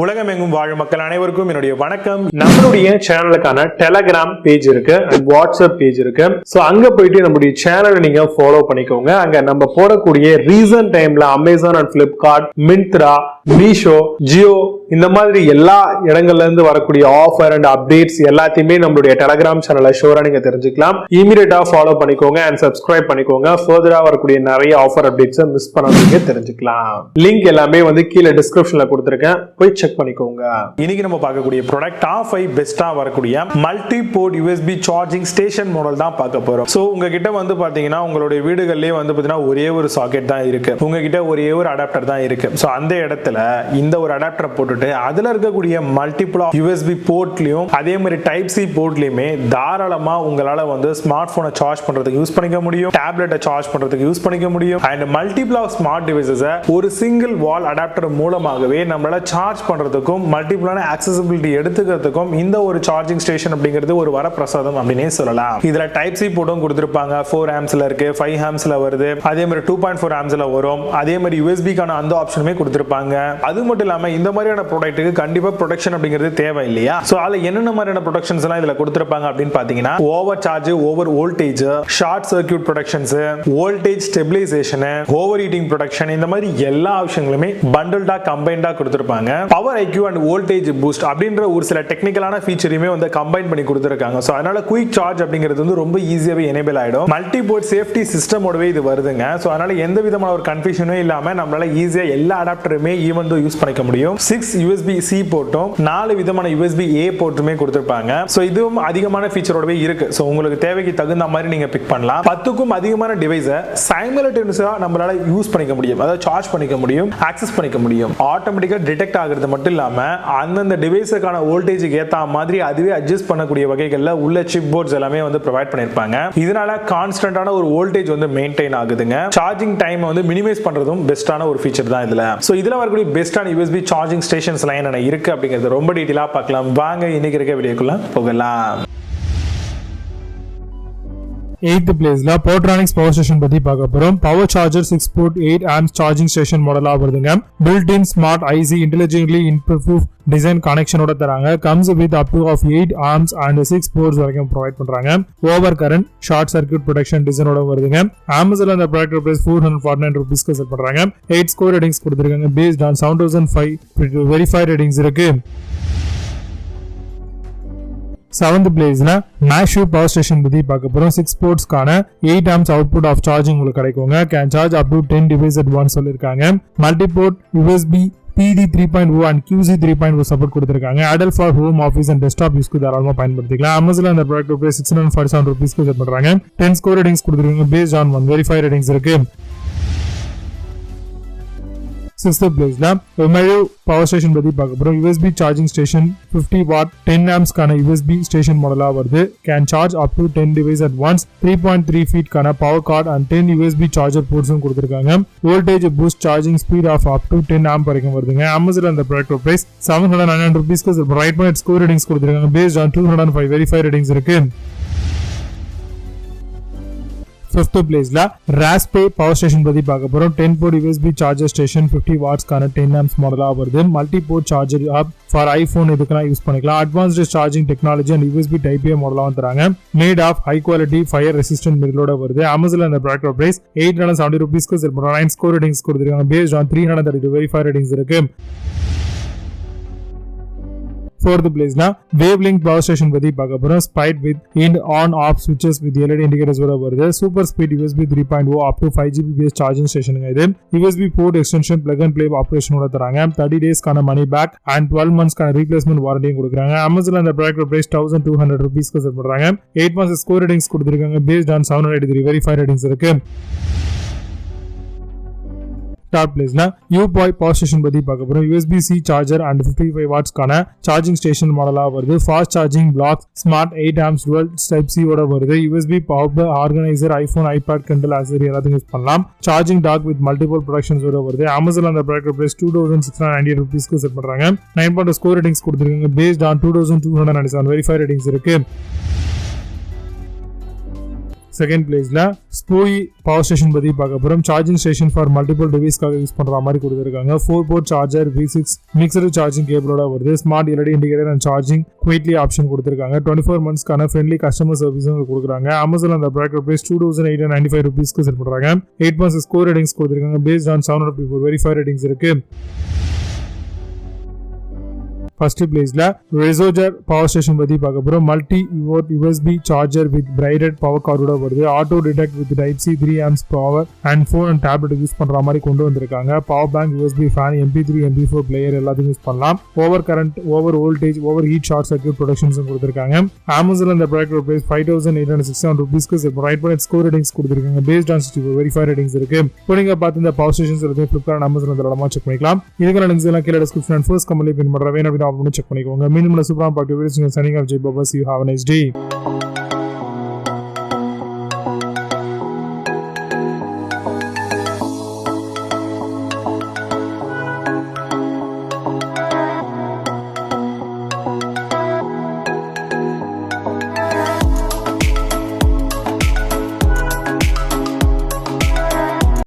உலகமெங்கும் வாழும் மக்கள் அனைவருக்கும் என்னுடைய வணக்கம். நம்மளுடைய சேனலுக்கான டெலகிராம் பேஜ் இருக்கு அண்ட் வாட்ஸ்அப் பேஜ் இருக்கு. சோ அங்க போயிட்டு நம்மளுடைய சேனலை நீங்க ஃபாலோ பண்ணிக்கோங்க. அங்க நம்ம போடக்கூடிய ரீசன்ட் டைம்ல Amazon and Flipkart, Myntra, Meesho, Jio இந்த மாதிரி எல்லா இடங்கள்ல இருந்து வரக்கூடிய ஆஃபர் அண்ட் அப்டேட்ஸ் எல்லாத்தையுமே நம்மளுடைய டெலகிராம் சேனல்ல ஷோரா நீங்க தெரிஞ்சுக்கலாம். இமீடியட்டா ஃபாலோ பண்ணிக்கோங்க அண்ட் சப்ஸ்கிரைப் பண்ணிக்கோங்க. ஃபர்தரா வரக்கூடிய நிறைய ஆஃபர் அப்டேட்ஸ் மிஸ் பண்ணாதீங்க, தெரிஞ்சுக்கலாம். லிங்க் எல்லாமே கீழே டிஸ்கிரிப்ஷன்ல கொடுத்திருக்கேன், போய் செக் பண்ணிக்கோங்க. இன்னைக்கு நம்ம பார்க்கக்கூடிய ப்ராடக்ட் டாப் 5 பெஸ்டா வரக்கூடிய multiport USB charging station model தான் பார்க்க போறோம். சோ உங்ககிட்ட பாத்தீங்கன்னா உங்களுடைய வீடுகள்லயே பாத்தீங்கன்னா ஒரே ஒரு சாக்கெட் தான் இருக்கு, உங்ககிட்ட ஒரே ஒரு அடாப்டர் தான் இருக்கு. சோ அந்த இடத்துல இந்த ஒரு அடாப்டர் போட்டுட்டு அதுல இருக்கக்கூடிய மல்டிபிள் USB போர்ட்லயும் அதே மாதிரி டைப் சி போர்ட்லயுமே தாராளமா உங்களால ஸ்மார்ட் போனை சார்ஜ் பண்றதுக்கு யூஸ் பண்ணிக்க முடியும், டேப்லெட்டை சார்ஜ் பண்றதுக்கு யூஸ் பண்ணிக்க முடியும். அண்ட் மல்டிபிள் ஸ்மார்ட் டிவைசஸ் ஒரு சிங்கிள் வால் அடாப்டர் மூலமாகவே நம்மளால சார்ஜ் பண்றதுக்கும் மல்டிபிளான ஆக்சசிபிலிட்டி எடுத்துக்கிறதுக்கும் இந்த ஒரு சார்ஜிங் ஸ்டேஷன் அப்படிங்கிறது ஒரு வரப்பிரசாதம் அப்படின்னே சொல்லலாம். இதுல டைப் சி போர்ட்டும் கொடுத்திருப்பாங்க, 4 ஆம்ப்ஸ்ல இருக்கு, 5 ஆம்ப்ஸ்ல வருது, அதே மாதிரி 2.4 ஆம்ப்ஸ்ல வரும், அதே மாதிரி யூஎஸ்பிக்கான அந்த ஆப்ஷனுமே கொடுத்திருப்பாங்க. அது மட்டும் இல்லாம இந்த மாதிரியான ப்ராடக்ட்டுக்கு கண்டிப்பா ப்ரொடெக்ஷன் அப்படிங்கிறது தேவை இல்லையா? சோ அதுல என்னென்ன மாதிரியான ப்ரொடெக்ஷன்ஸ் எல்லாம் இதுல கொடுத்திருப்பாங்க அப்படின்னு பாத்தீங்கன்னா over charge, over voltage, short circuit protections, voltage stabilization, over heating protection, இந்த மாதிரி எல்லா ஆப்ஷன்களுமே பண்டில்டா கம்பைன்டா கொடுத்திருப்பாங்க. Power IQ and voltage boost அப்படின்ற ஒரு சில டெக்னிக்கலான ஃபீச்சரையுமே கம்பைன் பண்ணி கொடுத்திருக்காங்க. சோ அதனால குயிக் சார்ஜ் அப்படிங்கிறது ரொம்ப ஈஸியாவே எனேபிள் ஆயிடும். மல்டிபோர்ட் சேஃப்டி சிஸ்டமோடவே இது வருதுங்க. சோ அதனால எந்த விதமான ஒரு கன்ஃபியூஷனும் இல்லாம நம்மளால ஈஸியா எல்லா அடாப்டருமே ஈவன் தோ யூஸ் பண்ணிக்க முடியும். 6 USB-C போர்ட்டும் 4 விதமான USB-A போர்ட்டுமே கொடுத்திருப்பாங்க. சோ இதுவும் அதிகமான ஃபீச்சரோடவே இருக்கு. சோ உங்களுக்கு தேவைக்கு தகுந்த மாதிரி நீங்க பிக் பண்ணலாம். 10க்கும் அதிகமான டிவைஸை சைமல்டேனியஸா நம்மளால யூஸ் பண்ணிக்க முடியும், அதாவது சார்ஜ் பண்ணிக்க முடியும், ஆக்சஸ் பண்ணிக்க முடியும். ஆட்டோமேட்டிக்கா டிடெக்ட் ஆகிறது மட்டும் இல்லாம அந்தந்த டிவைஸுக்கான வோல்டேஜுக்கு ஏத்த மாதிரி அதுவே அட்ஜஸ்ட் பண்ணக்கூடிய வகைகள்ல உள்ள சிப் போர்ட்ஸ் எல்லாமே ப்ரொவைட் பண்ணிருப்பாங்க. இதனால கான்ஸ்டன்டான ஒரு வோல்டேஜ் மெயின்டைன் ஆகுதுங்க. சார்ஜிங் டைம் மினிமைஸ் பண்றதும் பெஸ்டான ஒரு ஃபீச்சர் தான் இதுல. சோ இதுல வரக்கூடிய பெஸ்டான USB சார்ஜிங் ஸ்டேஷன்ஸ் என்ன இருக்கு அப்படிங்கிறது ரொம்ப டீடைலா பார்க்கலாம். வாங்க இன்னைக்கு இருக்க வீடியோக்குள்ள போகலாம். 8th பிளேஸ்ல போர்ட்ரானிக்ஸ் பவர் ஸ்டேஷன் பத்தி பார்க்க போறோம். Power charger 6 port 8 amps charging station மாடலா வருதுங்க. Built in smart IC intelligently improve design கனெக்ஷனோட தராங்க. Comes with up to 8 amps and 6 ports வரைக்கும் ப்ரொவைட் பண்றாங்க. Over current short circuit protection டிசைனோட வருதுங்க. Amazonல இந்த ப்ராடக்ட் பிரைஸ் 449 ரூபீஸ்க்கு செல் பண்றாங்க. 8 ஸ்கோர் ரேட்டிங்ஸ் கொடுத்திருக்காங்க. பேஸ்ட் ஆன் 7005 வெரிஃபைட் ரேட்டிங்ஸ் இருக்கு. 7th பிளேஸ்ல மேஷிவ் பவர் ஸ்டேஷன் பத்தி பார்க்க போறோம். 6 போர்ட்ஸ்க்கான 8 ஆம்ப்ஸ் அவுட்புட் ஆஃப் சார்ஜிங் உங்களுக்கு கிடைக்குங்க. Can charge up to 10 device at once சொல்லிருக்காங்க. Multiport USB PD 3.0 and QC 3.0 support கொடுத்திருக்காங்க. Ideal for home office and desktop யூஸ்க்கு தாராளமா பயன்படுத்திக்கலாம். Amazonல இந்த ப்ராடக்ட் பிரைஸ் 647 ரூபீஸ்க்கு செல் பண்றாங்க. 10 ஸ்கோர் ரேட்டிங்ஸ் கொடுத்திருக்காங்க. பேஸ்ட் ஆன் 1 வெரிஃபைட் ரேட்டிங்ஸ் இருக்கு. 6th பிளேஸ்ல மெஷிவ் பவர் ஸ்டேஷன் பத்தி பார்க்க போறோம். USB charging station 50 watt 10 amps கான USB ஸ்டேஷன் மாடலா வருது. Can charge up to 10 device at once. 3.3 feet கான power cord and 10 USB charger போர்ட்ஸும் கொடுத்திருக்காங்க. Voltage boost charging speed of up to 10 amp வரைக்கும் வருதுங்க. Amazonல இந்த ப்ராடக்ட் பிரைஸ் 799 ரூபீஸ்க்கு ரைட் பாயிண்ட் ஸ்கோர் ரேட்டிங்ஸ் கொடுத்திருக்காங்க. பேஸ்ட் ஆன் 205 வெரிஃபைட் ரேட்டிங்ஸ் இருக்கு. 5th பிளேஸ்ல ராஸ்பே பவர் ஸ்டேஷன் பத்தி பார்க்க போறோம். 10 port USB charger station 50 watts கான 10 ஆம்ப்ஸ் மாடலா வருது. Multiport charger hub for iPhone இதுக்கெல்லாம் யூஸ் பண்ணிக்கலாம். Advanced charging technology and USB type A மாடலா தராங்க. Made of high quality fire resistant மெட்டலோட வருது. Amazonல இந்த ப்ராடக்ட் பிரைஸ் 870 ரூபீஸ்க்கு செல் பண்றாங்க. 9 ஸ்கோர் ரேட்டிங்ஸ் கொடுத்திருக்காங்க. பேஸ்ட் ஆன் 332 வெரிஃபைட் ரேட்டிங்ஸ் இருக்கு. 4th பிளேஸ்ல வேவ்லிங்க் பவர் ஸ்டேஷன் பத்தி பார்க்க போறோம். ஸ்பைட் வித் இன் ஆன் ஆஃப் ஸ்விட்சஸ் வித் LED இண்டிகேட்டர்ஸ் வர வருது. Super speed USB 3.0 up to 5 Gbps charging ஸ்டேஷனுங்க. இது USB port extension plug and play ஆபரேஷனோட தராங்க. 30 டேஸ்க்கான மணி பேக் அண்ட் 12 மந்த்ஸ்க்கான ரீப்ளேஸ்மெண்ட் வாரண்டியும் கொடுக்குறாங்க. Amazonல இந்த ப்ராடக்ட் பிரைஸ் 1200 ரூபீஸ்க்கு செல் பண்றாங்க. 8 months ஸ்கோர் ரேட்டிங்ஸ் கொடுத்திருக்காங்க. பேஸ்ட் ஆன் 783 வெரிஃபைட் ரேட்டிங்ஸ் இருக்கு. டாப் பிளேஸ்ல யூபாய் பவர் ஸ்டேஷன் பத்தி பார்க்க போறோம். USB-C சார்ஜர் அண்ட் 55 வாட்ஸ் கான சார்ஜிங் ஸ்டேஷன் மாடலா வருது. Fast charging black smart 8 amps dual type C ஓட வருது. USB power organiser iPhone iPad Kindle accessory எல்லாத்தையும் யூஸ் பண்ணலாம். Charging dock with multiple protections ஓட வருது. Amazonல அந்த ப்ராடக்ட் பிரைஸ் 2690 ரூபீஸ்க்கு செல் பண்றாங்க. 9.2 ஸ்கோர் ரேட்டிங்ஸ் கொடுத்திருக்காங்க. பேஸ்ட் ஆன் 2297 வெரிஃபைட் ரேட்டிங்ஸ் இருக்கு. செகண்ட் பிளேஸ்ல ஸ்பூய் பவர் ஸ்டேஷன் பத்தி பார்க்க போறோம். சார்ஜிங் ஸ்டேஷன் ஃபார் மல்டிபிள் டிவைஸ்க்காக யூஸ் பண்ற மாதிரி கொடுத்திருக்காங்க. 4-port charger V6 mixer charging கேபிளோட வருது. Smart LED indicator and charging quickly option கொடுத்திருக்காங்க. 24 monthsக்கான ஃப்ரெண்ட்லி கஸ்டமர் சர்வீஸும் கொடுக்குறாங்க. அமேசான் அந்த ப்ராடக்ட் பிரைஸ் 2895 rupeesக்கு செல் பண்றாங்க. 8.6 ஸ்கோர் ரேட்டிங்ஸ் கொடுத்திருக்காங்க. பேஸ்ட் ஆன் 754 வெரிஃபைட் ரேட்டிங்ஸ் இருக்கு. ஃபர்ஸ்ட் பிளேஸ்ல ரெசோஜர் பவர் ஸ்டேஷன் பத்தி பார்க்க போறோம். Multi USB charger with braided power கார்டோட வருது. Auto detect with type C 3 amps power and phone and tablet use பண்ற மாதிரி கொண்டு வந்திருக்காங்க. Power bank, USB fan, MP3 MP4 player எல்லாத்தையும் யூஸ் பண்ணலாம். Over current, over voltage, over heat short circuit productions கொடுத்திருக்காங்க. Amazon இந்த ப்ராடக்ட் பிரைஸ் 5867 rupeesக்கு ரைட் பண்ணி score ratings கொடுத்திருக்காங்க. பேஸ்ட் ஆன் 64 வெரிஃபைட் ரேட்டிங்ஸ் இருக்கு. இப்போ நீங்க பார்த்து இந்த பவர் ஸ்டேஷன்ஸ் எல்லாத்தையும் Flipkart, Amazon இதெல்லாம் செக் பண்ணிக்கலாம். இதுக்கான லிங்க்ஸ் எல்லாம் கீழே டிஸ்கிரிப்ஷன் அண்ட் ஃபர்ஸ்ட் கமெண்ட்ல பின் பண்றேன். செக் பண்ணிக்கோங்க. மீண்டும் சூப்பரான party videos. Signing off Jai Baba. See you. Have a nice day.